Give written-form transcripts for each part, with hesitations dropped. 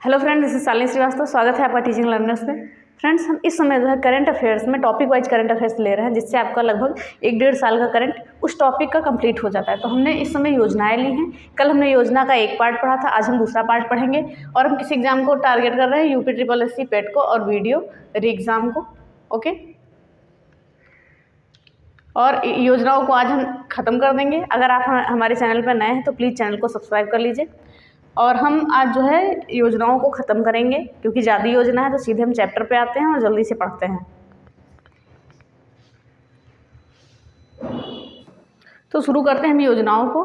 Hello friends, this is Shalini Shrivastava. स्वागत है आपका टीचिंग लर्नर्स में। फ्रेंड्स, हम इस समय जो है करंट अफेयर्स में टॉपिक वाइज करंट अफेयर्स ले रहे हैं, जिससे आपका लगभग 1-1.5 साल का करंट उस टॉपिक का कंप्लीट हो जाता है। तो हमने इस समय योजनाएं ली हैं। कल हमने योजना का एक पार्ट पढ़ा था, आज हम दूसरा पार्ट पढ़ेंगे। और हम किस एग्जाम को टारगेट कर रहे हैं? UPSSC पेट को और वीडियो री एग्ज़ाम को। ओके, और योजनाओं को आज हम ख़त्म कर देंगे। अगर आप हमारे चैनल पर नए हैं तो प्लीज़ चैनल को सब्सक्राइब कर लीजिए। और हम आज जो है योजनाओं को ख़त्म करेंगे, क्योंकि ज़्यादा योजना है तो सीधे हम चैप्टर पे आते हैं और जल्दी से पढ़ते हैं। तो शुरू करते हैं हम योजनाओं को।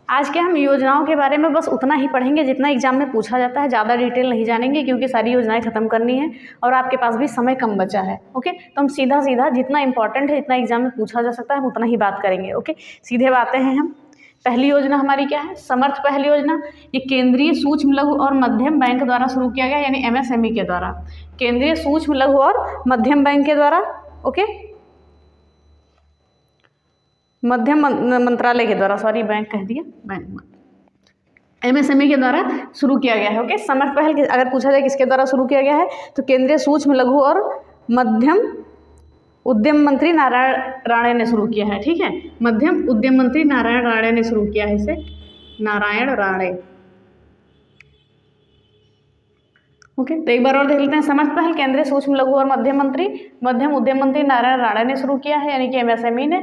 आज के हम योजनाओं के बारे में बस उतना ही पढ़ेंगे जितना एग्जाम में पूछा जाता है। ज़्यादा डिटेल नहीं जानेंगे, क्योंकि सारी योजनाएं ख़त्म करनी है और आपके पास भी समय कम बचा है। ओके, तो हम सीधा सीधा जितना इंपॉर्टेंट है, जितना एग्जाम में पूछा जा सकता है, हम उतना ही बात करेंगे। ओके, सीधे बातें हैं हम। पहली योजना हमारी क्या है? समर्थ पहल योजना। ये केंद्रीय सूक्ष्म लघु और मध्यम बैंक द्वारा शुरू किया गया, यानी MSME के द्वारा। केंद्रीय सूक्ष्म लघु और मध्यम बैंक के द्वारा, ओके, मध्यम मंत्रालय के द्वारा, सॉरी बैंक कह दिया, बैंक MSME के द्वारा शुरू किया गया है। ओके, समर्थ पहल अगर पूछा जाए किसके द्वारा शुरू किया गया है, तो केंद्रीय सूक्ष्म लघु और मध्यम उद्यम मंत्री नारायण राणे ने शुरू किया है। ठीक है, मध्यम उद्यम मंत्री नारायण राणे ने शुरू किया है इसे, नारायण राणे। ओके, तो एक बार और देख लेते हैं। समर्थ पहल केंद्रीय सूक्ष्म लघु और मध्यम उद्यम मंत्री नारायण राणे ने शुरू किया है, यानी कि MSME ने।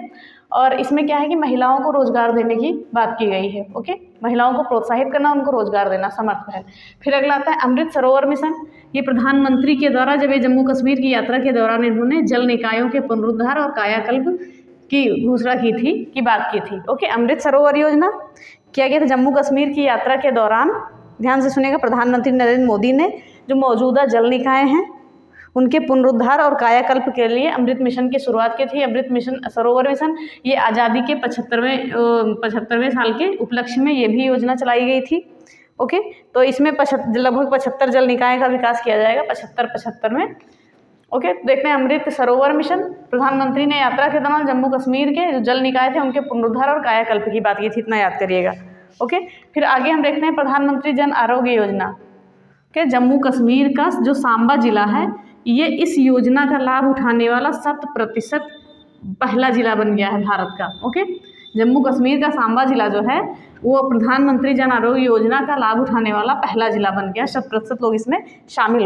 और इसमें क्या है कि महिलाओं को रोजगार देने की बात की गई है। ओके, महिलाओं को प्रोत्साहित करना, उनको रोजगार देना, समर्थ पहल। फिर अगला आता है अमृत सरोवर मिशन। ये प्रधानमंत्री के द्वारा जब ये जम्मू कश्मीर की यात्रा के दौरान इन्होंने जल निकायों के पुनरुद्धार और कायाकल्प की घोषणा की बात की थी। ओके, अमृत सरोवर योजना किया गया था जम्मू कश्मीर की यात्रा के दौरान। ध्यान से सुनिएगा, प्रधानमंत्री नरेंद्र मोदी ने जो मौजूदा जल निकाय हैं उनके पुनरुद्धार और कायाकल्प के लिए अमृत मिशन की शुरुआत की थी। अमृत मिशन, सरोवर मिशन, ये आज़ादी के 75वें साल के उपलक्ष्य में ये भी योजना चलाई गई थी। ओके, तो इसमें लगभग 75 जल निकाय का विकास किया जाएगा, 75 में। ओके, देखते हैं अमृत सरोवर मिशन। प्रधानमंत्री ने यात्रा के दौरान जम्मू कश्मीर के जो जल निकाय थे उनके पुनरुद्धार और कायाकल्प की बात की थी, इतना याद करिएगा। ओके, फिर आगे हम देखते हैं प्रधानमंत्री जन आरोग्य योजना के जम्मू कश्मीर का जो सांबा जिला है, ये इस योजना का लाभ उठाने वाला 100% पहला जिला बन गया है भारत का। ओके, जम्मू कश्मीर का सांबा जिला जो है वो प्रधानमंत्री जन आरोग्य योजना का लाभ उठाने वाला पहला जिला बन गया। 100% लोग इसमें शामिल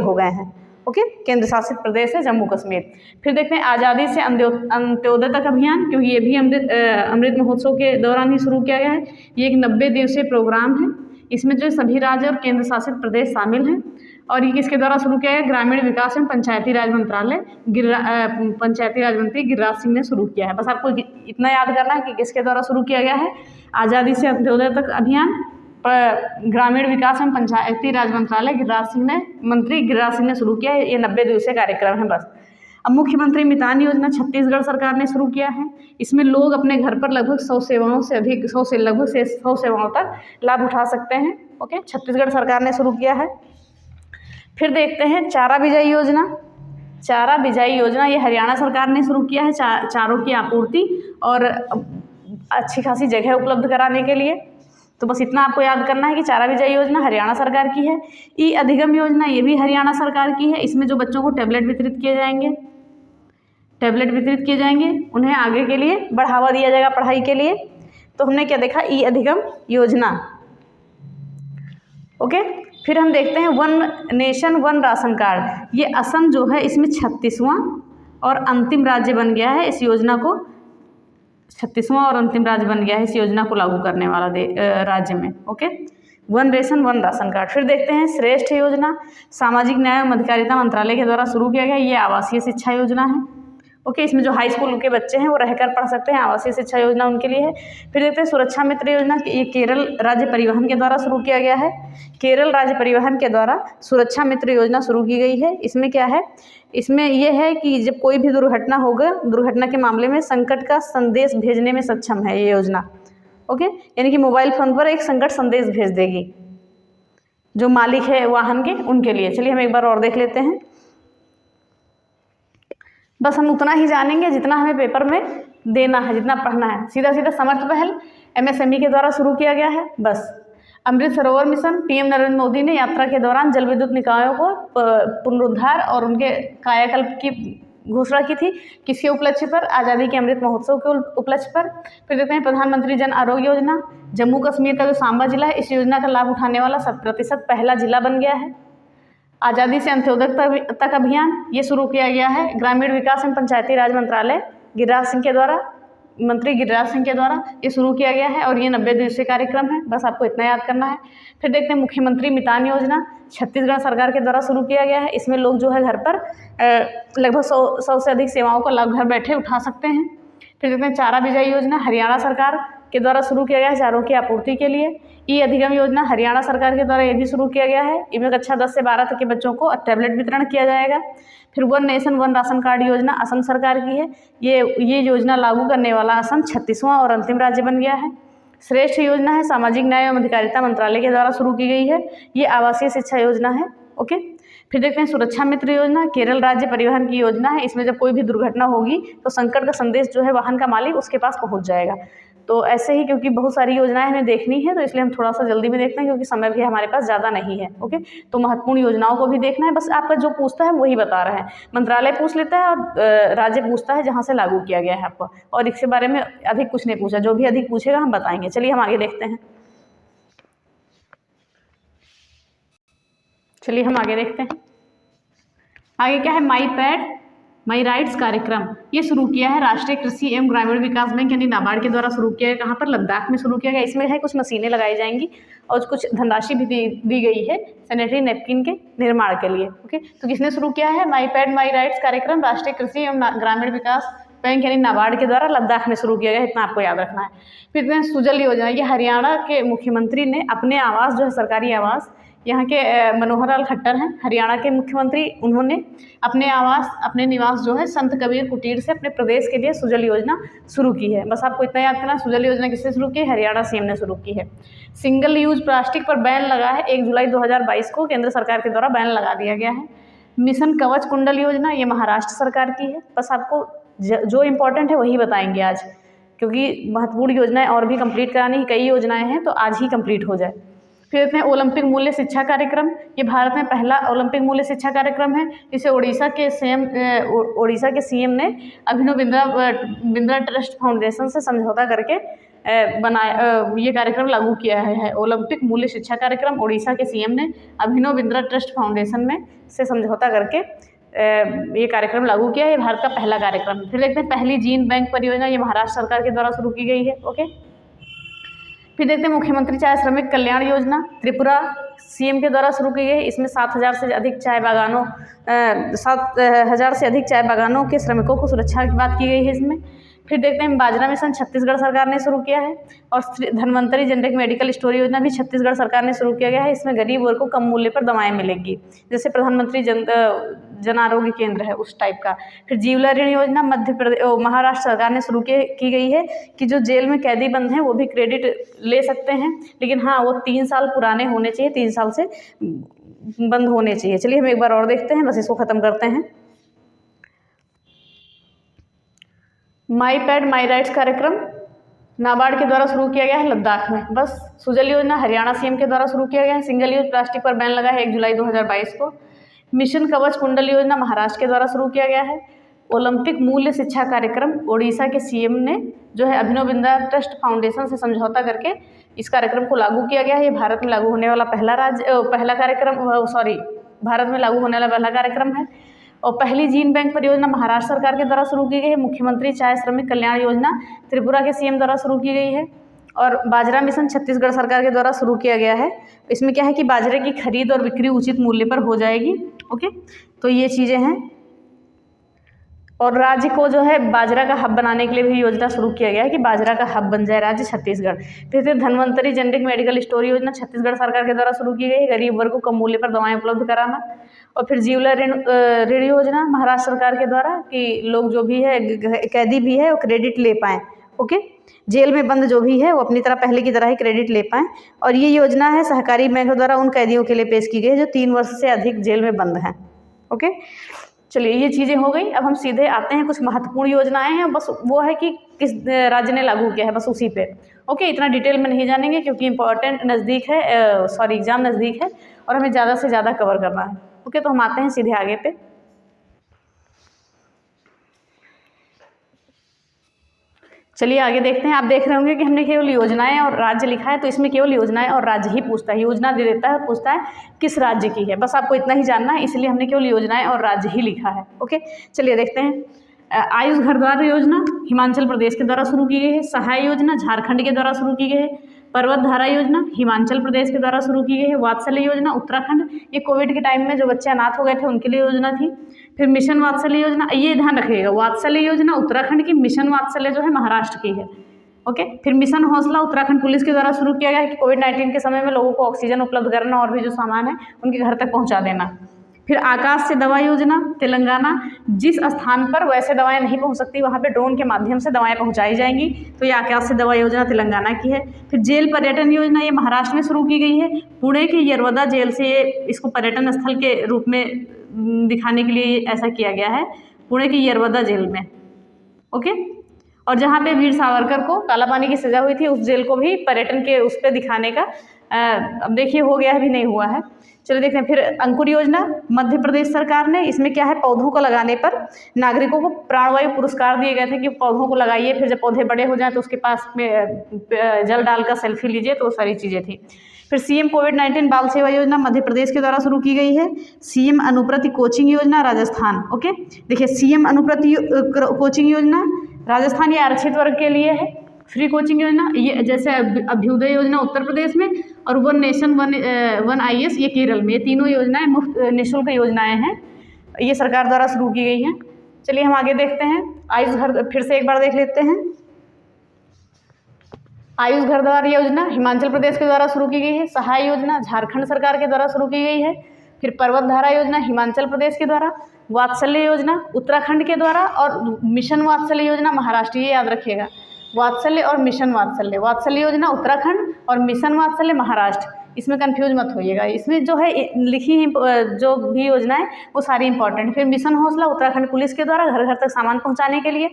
हो गए हैं। ओके, केंद्र शासित प्रदेश है जम्मू कश्मीर। फिर देखते हैं आज़ादी से अंत्योदय तक अभियान, क्योंकि ये भी अमृत महोत्सव के दौरान ही शुरू किया गया है। ये एक 90 दिवसीय प्रोग्राम है। इसमें जो सभी राज्य और केंद्र शासित प्रदेश शामिल हैं। और ये किसके द्वारा शुरू किया गया? ग्रामीण विकास एवं पंचायती राज मंत्रालय, पंचायती राज मंत्री गिरिराज सिंह ने शुरू किया है। बस आपको इतना याद करना है कि किसके द्वारा शुरू किया गया है। आज़ादी से अंत्योदय तक अभियान, ग्रामीण विकास एवं पंचायती राज मंत्रालय, मंत्री गिरिराज सिंह ने शुरू किया है। ये 90 दिवसीय कार्यक्रम है बस। अब मुख्यमंत्री मितान योजना छत्तीसगढ़ सरकार ने शुरू किया है। इसमें लोग अपने घर पर लगभग 100 सेवाओं से अधिक, 100 सेवाओं तक लाभ उठा सकते हैं। ओके, छत्तीसगढ़ सरकार ने शुरू किया है। फिर देखते हैं चारा बिजाई योजना। चारा बिजाई योजना ये हरियाणा सरकार ने शुरू किया है, चारों की आपूर्ति और अच्छी खासी जगह उपलब्ध कराने के लिए। तो बस इतना आपको याद करना है कि चारा बिजाई योजना हरियाणा सरकार की है। ई अधिगम योजना ये भी हरियाणा सरकार की है। इसमें जो बच्चों को टैबलेट वितरित किए जाएंगे, उन्हें आगे के लिए बढ़ावा दिया जाएगा पढ़ाई के लिए। तो हमने क्या देखा? ई अधिगम योजना। ओके, फिर हम देखते हैं one nation one ration card. ये असम जो है इसमें 36वां और अंतिम राज्य बन गया है इस योजना को, 36वां और अंतिम राज्य बन गया है इस योजना को लागू करने वाला राज्य में। Okay, one nation one ration card. फिर देखते हैं श्रेष्ठ योजना, सामाजिक न्याय एवं अधिकारिता मंत्रालय के द्वारा शुरू किया गया। ये आवासीय शिक्षा योजना है। ओके, इसमें जो हाई स्कूल के बच्चे हैं वो रहकर पढ़ सकते हैं, आवासीय शिक्षा योजना उनके लिए है। फिर देखते हैं सुरक्षा मित्र योजना, ये केरल राज्य परिवहन के द्वारा शुरू किया गया है। केरल राज्य परिवहन के द्वारा सुरक्षा मित्र योजना शुरू की गई है। इसमें क्या है? इसमें यह है कि जब कोई भी दुर्घटना होगा, दुर्घटना के मामले में संकट का संदेश भेजने में सक्षम है ये योजना। ओके, यानी कि मोबाइल फोन पर एक संकट संदेश भेज देगी जो मालिक है वाहन के, उनके लिए। चलिए हम एक बार और देख लेते हैं। बस हम उतना ही जानेंगे जितना हमें पेपर में देना है, जितना पढ़ना है। सीधा सीधा समर्थ पहल MSME के द्वारा शुरू किया गया है बस। अमृत सरोवर मिशन, पीएम नरेंद्र मोदी ने यात्रा के दौरान जल विद्युत निकायों को पुनरुद्धार और उनके कायाकल्प की घोषणा की थी। किसके उपलक्ष्य पर? आज़ादी के अमृत महोत्सव के उपलक्ष्य पर। फिर देखते हैं प्रधानमंत्री जन आरोग्य योजना, जम्मू कश्मीर का जो सांबा जिला है इस योजना का लाभ उठाने वाला 100% पहला जिला बन गया है। आज़ादी से अंत्योदय तक अभियान ये शुरू किया गया है ग्रामीण विकास एवं पंचायती राज मंत्रालय मंत्री गिरिराज सिंह के द्वारा ये शुरू किया गया है और ये 90 दिवसीय कार्यक्रम है। बस आपको इतना याद करना है। फिर देखते हैं मुख्यमंत्री मितान योजना, छत्तीसगढ़ सरकार के द्वारा शुरू किया गया है। इसमें लोग जो है घर पर लगभग 100 से अधिक सेवाओं का लाभ घर बैठे उठा सकते हैं। फिर देखते हैं चारा बिजाई योजना, हरियाणा सरकार के द्वारा शुरू किया गया है चारों की आपूर्ति के लिए। ई अधिगम योजना हरियाणा सरकार के द्वारा ये भी शुरू किया गया है। इनमें कक्षा 10 से 12 तक के बच्चों को टैबलेट वितरण किया जाएगा। फिर one nation one ration card योजना असम सरकार की है। ये योजना लागू करने वाला असम 36वां और अंतिम राज्य बन गया है। श्रेष्ठ योजना है सामाजिक न्याय एवं अधिकारिता मंत्रालय के द्वारा शुरू की गई है। ये आवासीय शिक्षा योजना है। ओके, फिर देखते हैं सुरक्षा मित्र योजना, केरल राज्य परिवहन की योजना है। इसमें जब कोई भी दुर्घटना होगी तो संकट का संदेश जो है वाहन का मालिक उसके पास पहुंच जाएगा। तो ऐसे ही क्योंकि बहुत सारी योजनाएं हमें देखनी है तो इसलिए हम थोड़ा सा जल्दी में देखते हैं क्योंकि समय भी हमारे पास ज़्यादा नहीं है। ओके, तो महत्वपूर्ण योजनाओं को भी देखना है। बस आपका जो पूछता है वही बता रहा है। मंत्रालय पूछ लेता है और राज्य पूछता है जहाँ से लागू किया गया है आपको, और इसके बारे में अधिक कुछ नहीं पूछा। जो भी अधिक पूछेगा हम बताएंगे। चलिए हम आगे देखते हैं। आगे क्या है? माई पैड माई राइट्स कार्यक्रम ये शुरू किया है राष्ट्रीय कृषि एवं ग्रामीण विकास बैंक यानी नाबार्ड के द्वारा शुरू किया है। कहाँ पर? लद्दाख में शुरू किया गया। इसमें है कुछ मशीनें लगाई जाएंगी और कुछ धनराशि भी दी गई है सैनिटरी नैपकिन के निर्माण के लिए। ओके, तो किसने शुरू किया है? माई पैड माई राइट्स कार्यक्रम राष्ट्रीय कृषि एवं ग्रामीण विकास बैंक यानी नाबार्ड के द्वारा लद्दाख में शुरू किया गया। इतना आपको याद रखना है। फिर सुजल योजना, ये हरियाणा के मुख्यमंत्री ने अपने आवास जो है सरकारी आवास, यहाँ के मनोहर लाल खट्टर हैं हरियाणा के मुख्यमंत्री, उन्होंने अपने निवास जो है संत कबीर कुटीर से अपने प्रदेश के लिए सुजल योजना शुरू की है। बस आपको इतना याद करना, सुजल योजना किसने शुरू की है? हरियाणा सीएम ने शुरू की है। सिंगल यूज प्लास्टिक पर बैन लगा है। 1 जुलाई 2022 को केंद्र सरकार के द्वारा बैन लगा दिया गया है। मिशन कवच कुंडल योजना, ये महाराष्ट्र सरकार की है। बस आपको जो इम्पोर्टेंट है वही बताएंगे आज, क्योंकि महत्वपूर्ण योजनाएं और भी कंप्लीट करानी है। कई योजनाएं हैं तो आज ही कंप्लीट हो जाए। फिर देखते हैं ओलंपिक मूल्य शिक्षा कार्यक्रम, ये भारत में पहला ओलंपिक मूल्य शिक्षा कार्यक्रम है। इसे ओडिशा के सीएम ने अभिनव बिंद्रा ट्रस्ट फाउंडेशन से समझौता करके ये कार्यक्रम लागू किया है। ओलंपिक मूल्य शिक्षा कार्यक्रम ओडिशा के सीएम ने अभिनव बिंद्रा ट्रस्ट फाउंडेशन में से समझौता करके ये कार्यक्रम लागू किया है। ये भारत का पहला कार्यक्रम है। फिर देखते हैं पहली जीन बैंक परियोजना, ये महाराष्ट्र सरकार के द्वारा शुरू की गई है। ओके, फिर देखते हैं मुख्यमंत्री चाय श्रमिक कल्याण योजना, त्रिपुरा सीएम के द्वारा शुरू की गई है। इसमें 7,000 से अधिक चाय बागानों के श्रमिकों को सुरक्षा की बात की गई है इसमें। फिर देखते हैं बाजरा मिशन छत्तीसगढ़ सरकार ने शुरू किया है। और धन्वंतरी जेनरिक मेडिकल स्टोर योजना भी छत्तीसगढ़ सरकार ने शुरू किया गया है। इसमें गरीब वर्ग को कम मूल्य पर दवाएं मिलेंगी, जैसे प्रधानमंत्री जन आरोग्य केंद्र है उस टाइप का। फिर जीवला ऋण योजना महाराष्ट्र सरकार ने शुरू की गई है कि जो जेल में कैदी बंद हैं वो भी क्रेडिट ले सकते हैं, लेकिन हाँ वो 3 साल पुराने होने चाहिए, 3 साल से बंद होने चाहिए। चलिए हम एक बार और देखते हैं, बस इसको ख़त्म करते हैं। माई पैड माई राइट्स कार्यक्रम नाबार्ड के द्वारा शुरू किया गया है लद्दाख में। बस सुजल योजना हरियाणा सीएम के द्वारा शुरू किया गया है। सिंगल यूज प्लास्टिक पर बैन लगा है 1 जुलाई 2022 को। मिशन कवच कुंडल योजना महाराष्ट्र के द्वारा शुरू किया गया है। ओलंपिक मूल्य शिक्षा कार्यक्रम ओडिशा के सीएम ने जो है अभिनव बिंद्रा ट्रस्ट फाउंडेशन से समझौता करके इस कार्यक्रम को लागू किया गया है। ये भारत में लागू होने वाला भारत में लागू होने वाला पहला कार्यक्रम है। और पहली जीन बैंक परियोजना महाराष्ट्र सरकार के द्वारा शुरू की गई है। मुख्यमंत्री चाय श्रमिक कल्याण योजना त्रिपुरा के सीएम द्वारा शुरू की गई है। और बाजरा मिशन छत्तीसगढ़ सरकार के द्वारा शुरू किया गया है। इसमें क्या है कि बाजरे की खरीद और बिक्री उचित मूल्य पर हो जाएगी। ओके, तो ये चीज़ें हैं। और राज्य को जो है बाजरा का हब बनाने के लिए भी योजना शुरू किया गया है कि बाजरा का हब बन जाए राज्य छत्तीसगढ़। फिर धन्वंतरी जेनरिक मेडिकल स्टोर योजना छत्तीसगढ़ सरकार के द्वारा शुरू की गई है, गरीब वर्ग को कम मूल्य पर दवाएं उपलब्ध कराना। और फिर जीवला ऋण योजना महाराष्ट्र सरकार के द्वारा कि लोग जो भी है कैदी भी है वो क्रेडिट ले पाएँ। ओके, जेल में बंद जो भी है वो अपनी तरह पहले की तरह ही क्रेडिट ले पाएँ। और ये योजना है सहकारी बैंक द्वारा उन कैदियों के लिए पेश की गई है जो 3 वर्ष से अधिक जेल में बंद हैं। ओके, चलिए ये चीज़ें हो गई। अब हम सीधे आते हैं कुछ महत्वपूर्ण योजनाएं हैं, बस वो है कि किस राज्य ने लागू किया है, बस उसी पे। ओके, इतना डिटेल में नहीं जानेंगे क्योंकि इंपॉर्टेंट नज़दीक है, सॉरी एग्जाम नज़दीक है और हमें ज़्यादा से ज़्यादा कवर करना है। ओके, तो हम आते हैं सीधे आगे पे। चलिए आगे देखते हैं। आप देख रहे होंगे कि हमने केवल योजनाएं और राज्य लिखा है, तो इसमें केवल योजनाएं और राज्य ही पूछता है, योजना दे देता है और पूछता है किस राज्य की है, बस आपको इतना ही जानना है, इसलिए हमने केवल योजनाएं और राज्य ही लिखा है। ओके, चलिए देखते हैं। आयुष घर द्वार योजना हिमाचल प्रदेश के द्वारा शुरू की गई है। सहाय योजना झारखंड के द्वारा शुरू की गई है। पर्वत धारा योजना हिमाचल प्रदेश के द्वारा शुरू की गई है। वात्सल्य योजना उत्तराखंड, ये कोविड के टाइम में जो बच्चे अनाथ हो गए थे उनके लिए योजना थी। फिर मिशन वात्सल्य योजना, ये ध्यान रखिएगा, वात्सल्य योजना उत्तराखंड की, मिशन वात्सल्य जो है महाराष्ट्र की है। ओके, फिर मिशन हौसला उत्तराखंड पुलिस के द्वारा शुरू किया गया है कि कोविड-19 के समय में लोगों को ऑक्सीजन उपलब्ध करना और भी जो सामान है उनके घर तक पहुंचा देना। फिर आकाश से दवा योजना तेलंगाना, जिस स्थान पर वैसे दवाएं नहीं पहुंच सकती वहां पे ड्रोन के माध्यम से दवाएं पहुंचाई जाएंगी, तो ये आकाश से दवा योजना तेलंगाना की है। फिर जेल पर्यटन योजना, ये महाराष्ट्र में शुरू की गई है। पुणे के यरवदा जेल से ये इसको पर्यटन स्थल के रूप में दिखाने के लिए ऐसा किया गया है, पुणे की यरवदा जेल में। ओके, और जहाँ पे वीर सावरकर को काला पानी की सजा हुई थी उस जेल को भी पर्यटन के उस पर दिखाने का अब देखिए हो गया है, भी नहीं हुआ है। चलिए देखते हैं। फिर अंकुर योजना मध्य प्रदेश सरकार ने, इसमें क्या है, पौधों को लगाने पर नागरिकों को प्राणवायु पुरस्कार दिए गए थे कि पौधों को लगाइए, फिर जब पौधे बड़े हो जाएं तो उसके पास में जल डालकर सेल्फी लीजिए, तो सारी चीज़ें थी। फिर सीएम कोविड-19 बाल सेवा योजना मध्य प्रदेश के द्वारा शुरू की गई है। सीएम अनुप्रति कोचिंग योजना राजस्थान। ओके, देखिए सीएम अनुप्रति कोचिंग योजना राजस्थान, ये आरक्षित वर्ग के लिए है। फ्री कोचिंग योजना ये जैसे अभ्युदय योजना उत्तर प्रदेश में, और वन नेशन वन IAS ये केरल में, ये तीनों योजनाएं मुफ्त निःशुल्क योजनाएं हैं, ये सरकार द्वारा शुरू की गई हैं। चलिए हम आगे देखते हैं। आयुष घर फिर से एक बार देख लेते हैं। आयुष घर द्वार योजना हिमाचल प्रदेश के द्वारा शुरू की गई है। सहाय योजना झारखंड सरकार के द्वारा शुरू की गई है। फिर पर्वत धारा योजना हिमाचल प्रदेश के द्वारा, वात्सल्य योजना उत्तराखंड के द्वारा, और मिशन वात्सल्य योजना महाराष्ट्र, ये याद रखिएगा, वात्सल्य और मिशन वात्सल्य, वात्सल्य योजना उत्तराखंड और मिशन वात्सल्य महाराष्ट्र, इसमें कंफ्यूज मत होइएगा। इसमें जो है लिखी है जो भी योजनाएं वो सारी इंपॉर्टेंट। फिर मिशन हौसला उत्तराखंड पुलिस के द्वारा घर घर तक सामान पहुंचाने के लिए।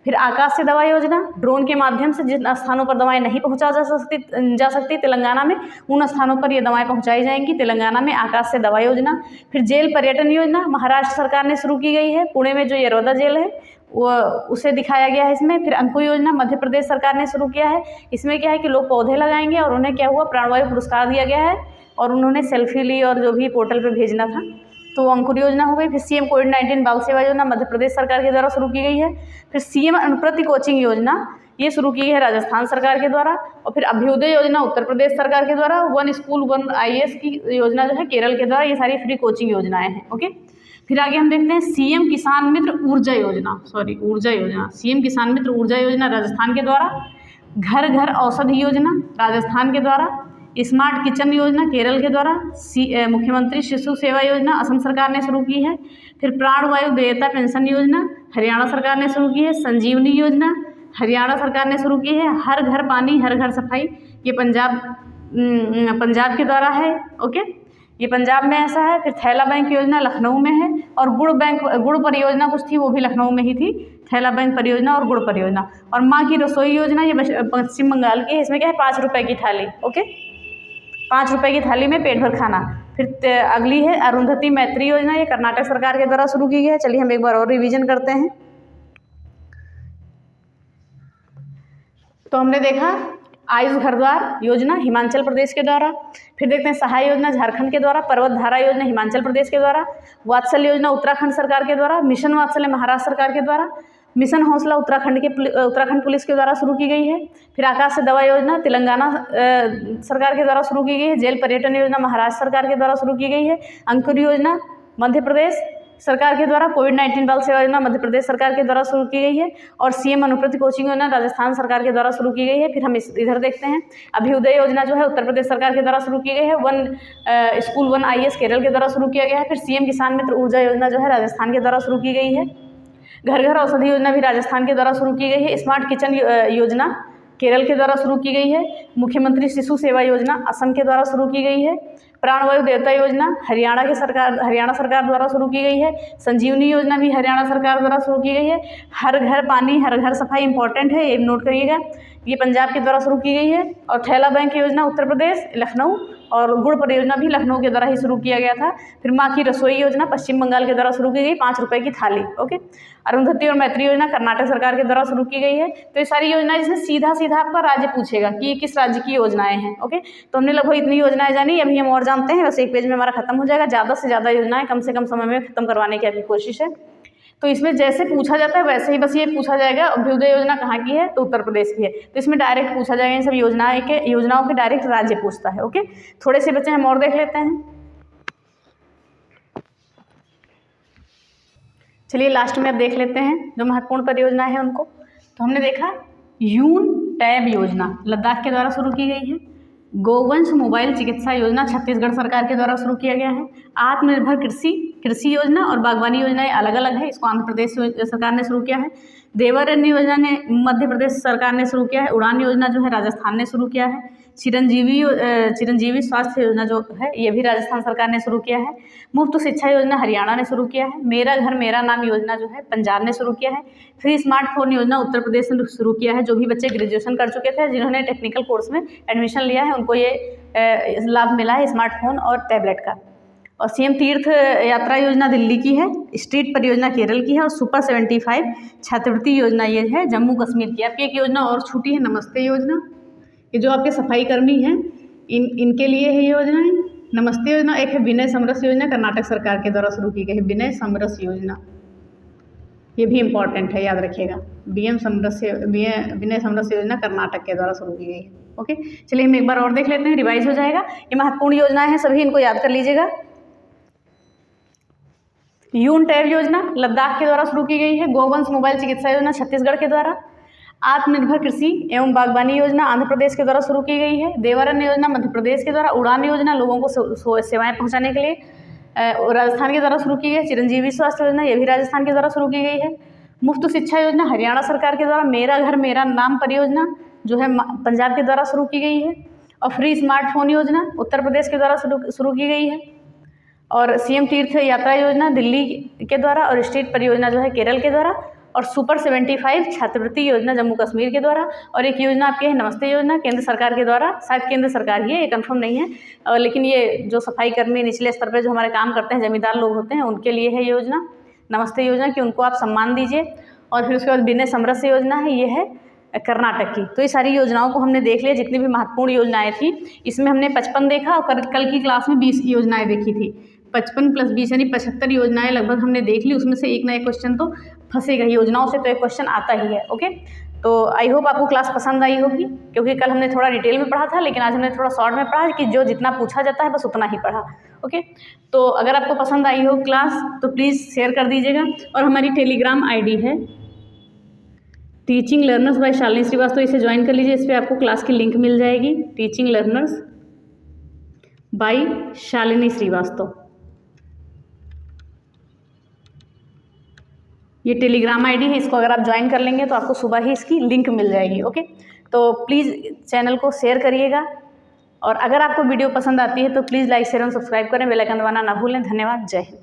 फिर आकाश से दवा योजना ड्रोन के माध्यम से जिन स्थानों पर दवाएं नहीं पहुंचा जा सकती तेलंगाना में, उन स्थानों पर ये दवाएं पहुंचाई जाएंगी तेलंगाना में, आकाश से दवा योजना। फिर जेल पर्यटन योजना महाराष्ट्र सरकार ने शुरू की गई है, पुणे में जो यरवदा जेल है वो उसे दिखाया गया है इसमें। फिर अंकुर योजना मध्य प्रदेश सरकार ने शुरू किया है, इसमें क्या है कि लोग पौधे लगाएंगे और उन्हें क्या हुआ, प्राणवायु पुरस्कार दिया गया है और उन्होंने सेल्फी ली और जो भी पोर्टल पर भेजना था, तो अंकुर योजना हो गई। फिर सीएम कोविड-19 बाल सेवा योजना मध्य प्रदेश सरकार के द्वारा शुरू की गई है। फिर सीएम अनुप्रति कोचिंग योजना ये शुरू की गई है राजस्थान सरकार के द्वारा। और फिर अभ्युदय योजना उत्तर प्रदेश सरकार के द्वारा, वन स्कूल वन IAS की योजना जो है केरल के द्वारा, ये सारी फ्री कोचिंग योजनाएं हैं। ओके, फिर आगे हम देखते हैं सीएम किसान मित्र ऊर्जा योजना, ऊर्जा योजना, सीएम किसान मित्र ऊर्जा योजना राजस्थान के द्वारा। घर घर औषधि योजना राजस्थान के द्वारा। स्मार्ट किचन योजना केरल के द्वारा। मुख्यमंत्री शिशु सेवा योजना असम सरकार ने शुरू की है। फिर प्राणवायु देयता पेंशन योजना हरियाणा सरकार ने शुरू की है। संजीवनी योजना हरियाणा सरकार ने शुरू की है। हर घर पानी हर घर सफाई, ये पंजाब के द्वारा है। ओके, ये पंजाब में ऐसा है। फिर थैला बैंक योजना लखनऊ में है, और गुड़ परियोजना कुछ थी वो भी लखनऊ में ही थी, थैला बैंक परियोजना और गुड़ परियोजना। और माँ की रसोई योजना ये पश्चिम बंगाल की है, इसमें क्या है 5 रुपये की थाली। ओके, 5 रुपये की थाली में पेट भर खाना। फिर अगली है अरुंधति मैत्री योजना, ये कर्नाटक सरकार के द्वारा शुरू की गई है। चलिए हम एक बार और रिवीजन करते हैं। तो हमने देखा आयुष घर द्वार योजना हिमाचल प्रदेश के द्वारा, फिर देखते हैं सहाय योजना झारखंड के द्वारा, पर्वत धारा योजना हिमाचल प्रदेश के द्वारा, वात्सल्य योजना उत्तराखंड सरकार के द्वारा, मिशन वात्सल्य महाराष्ट्र सरकार के द्वारा, मिशन हौसला उत्तराखंड पुलिस के द्वारा शुरू की गई है। फिर आकाश से दवा योजना तेलंगाना सरकार के द्वारा शुरू की गई है। जेल पर्यटन योजना महाराष्ट्र सरकार के द्वारा शुरू की गई है। अंकुर योजना मध्य प्रदेश सरकार के द्वारा, कोविड-19 बाल सेवा योजना मध्य प्रदेश सरकार के द्वारा शुरू की गई है, और सीएम अनुप्रति कोचिंग योजना राजस्थान सरकार के द्वारा शुरू की गई है। फिर हम इधर देखते हैं अभ्युदय योजना जो है उत्तर प्रदेश सरकार के द्वारा शुरू की गई है। One school one IAS Kerala के द्वारा शुरू किया गया है। फिर सीएम किसान मित्र ऊर्जा योजना जो है राजस्थान के द्वारा शुरू की गई है। घर घर औषधि योजना भी राजस्थान के द्वारा शुरू की गई है। स्मार्ट किचन योजना केरल के द्वारा शुरू की गई है। मुख्यमंत्री शिशु सेवा योजना असम के द्वारा शुरू की गई है। प्राणवायु देवता योजना हरियाणा सरकार द्वारा शुरू की गई है। संजीवनी योजना भी हरियाणा सरकार द्वारा शुरू की गई है। हर घर पानी हर घर सफाई इंपॉर्टेंट है, ये नोट करिएगा, ये पंजाब के द्वारा शुरू की गई है। और थैला बैंक योजना उत्तर प्रदेश लखनऊ, और गुड़ परियोजना भी लखनऊ के द्वारा ही शुरू किया गया था। फिर माँ की रसोई योजना पश्चिम बंगाल के द्वारा शुरू की गई, 5 रुपये की थाली। ओके। अरुंधति और मैत्री योजना कर्नाटक सरकार के द्वारा शुरू की गई है। तो ये सारी योजनाएं जिसमें सीधा सीधा आपका राज्य पूछेगा कि ये किस राज्य की योजनाएं हैं। ओके, तो हमने लगभग इतनी योजनाएं जानी, अभी हम और जानते हैं। बस एक पेज में हमारा खत्म हो जाएगा। ज़्यादा से ज़्यादा योजनाएं कम से कम समय में खत्म करवाने की आपकी कोशिश है। तो इसमें जैसे पूछा जाता है वैसे ही बस ये पूछा जाएगा अभ्युदय योजना कहाँ की है, तो उत्तर प्रदेश की है। तो इसमें डायरेक्ट पूछा जाएगा, इन सब योजनाओं के डायरेक्ट राज्य पूछता है। ओके, थोड़े से बच्चे हम और देख लेते हैं। चलिए लास्ट में अब देख लेते हैं जो महत्वपूर्ण परियोजना है उनको। तो हमने देखा यून टैब योजना लद्दाख के द्वारा शुरू की गई है। गोवंश मोबाइल चिकित्सा योजना छत्तीसगढ़ सरकार के द्वारा शुरू किया गया है। आत्मनिर्भर कृषि योजना और बागवानी योजनाएं अलग अलग है, इसको आंध्र प्रदेश सरकार ने शुरू किया है। देवारण्य योजना ने मध्य प्रदेश सरकार ने शुरू किया है। उड़ान योजना जो है राजस्थान ने शुरू किया है। चिरंजीवी स्वास्थ्य योजना जो है ये भी राजस्थान सरकार ने शुरू किया है। मुफ्त शिक्षा योजना हरियाणा ने शुरू किया है। मेरा घर मेरा नाम योजना जो है पंजाब ने शुरू किया है। फ्री स्मार्टफोन योजना उत्तर प्रदेश ने शुरू किया है। जो भी बच्चे ग्रेजुएशन कर चुके थे, जिन्होंने टेक्निकल कोर्स में एडमिशन लिया है, उनको ये लाभ मिला है स्मार्टफोन और टैबलेट का। और सीएम तीर्थ यात्रा योजना दिल्ली की है। स्ट्रीट परियोजना केरल की है। और सुपर 75 छात्रवृत्ति योजना ये है जम्मू कश्मीर की। आपकी एक योजना और छूटी है, नमस्ते योजना। ये जो आपके सफाई कर्मी हैं इनके लिए है योजनाएं। नमस्ते योजना एक है। विनय समरस योजना कर्नाटक सरकार के द्वारा शुरू की गई है। विनय समरस योजना ये भी इम्पॉर्टेंट है, याद रखिएगा। विनय समरस योजना कर्नाटक के द्वारा शुरू की गई है। ओके, चलिए हम एक बार और देख लेते हैं, रिवाइज हो जाएगा। ये महत्वपूर्ण योजनाएं हैं, सभी इनको याद कर लीजिएगा। यून टैब योजना लद्दाख के द्वारा शुरू की गई है। गोवंश मोबाइल चिकित्सा योजना छत्तीसगढ़ के द्वारा। आत्मनिर्भर कृषि एवं बागवानी योजना आंध्र प्रदेश के द्वारा शुरू की गई है। देवारण्य योजना मध्य प्रदेश के द्वारा। उड़ान योजना लोगों को सेवाएं पहुंचाने के लिए राजस्थान के द्वारा शुरू की गई है। चिरंजीवी स्वास्थ्य योजना ये भी राजस्थान के द्वारा शुरू की गई है। मुफ्त शिक्षा योजना हरियाणा सरकार के द्वारा। मेरा घर मेरा नाम परियोजना जो है पंजाब के द्वारा शुरू की गई है। और फ्री स्मार्टफोन योजना उत्तर प्रदेश के द्वारा शुरू की गई है। और सीएम तीर्थ यात्रा योजना दिल्ली के द्वारा। और स्ट्रीट परियोजना जो है केरल के द्वारा। और सुपर 75 छात्रवृत्ति योजना जम्मू कश्मीर के द्वारा। और एक योजना आपकी है नमस्ते योजना केंद्र सरकार के द्वारा, शायद केंद्र सरकार ही है, ये कंफर्म नहीं है, लेकिन ये जो सफाई कर्मी निचले स्तर पर जो हमारे काम करते हैं, जमींदार लोग होते हैं, उनके लिए है योजना नमस्ते योजना कि उनको आप सम्मान दीजिए। और फिर उसके बाद विनय समरस योजना है, ये है कर्नाटक की। तो ये सारी योजनाओं को हमने देख लिया, जितनी भी महत्वपूर्ण योजनाएं थी। इसमें हमने 55 देखा और कल की क्लास में 20 योजनाएं देखी थी। 55 + 20 यानी 75 योजनाएं लगभग हमने देख ली। उसमें से एक ना एक क्वेश्चन तो फंसेगा, योजनाओं से तो एक क्वेश्चन आता ही है। ओके, तो आई होप आपको क्लास पसंद आई होगी, क्योंकि कल हमने थोड़ा डिटेल में पढ़ा था, लेकिन आज हमने थोड़ा शॉर्ट में पढ़ा कि जो जितना पूछा जाता है बस उतना ही पढ़ा। ओके, तो अगर आपको पसंद आई हो क्लास तो प्लीज़ शेयर कर दीजिएगा। और हमारी टेलीग्राम आईडी है teaching learners by Shalini Shrivastava, इसे ज्वाइन कर लीजिए। इस पर आपको क्लास की लिंक मिल जाएगी। Teaching learners by Shalini Shrivastava, ये टेलीग्राम आईडी है। इसको अगर आप ज्वाइन कर लेंगे तो आपको सुबह ही इसकी लिंक मिल जाएगी। ओके, तो प्लीज़ चैनल को शेयर करिएगा। और अगर आपको वीडियो पसंद आती है तो प्लीज़ लाइक शेयर और सब्सक्राइब करें। बेल आइकन दबाना ना भूलें। धन्यवाद। जय हिंद।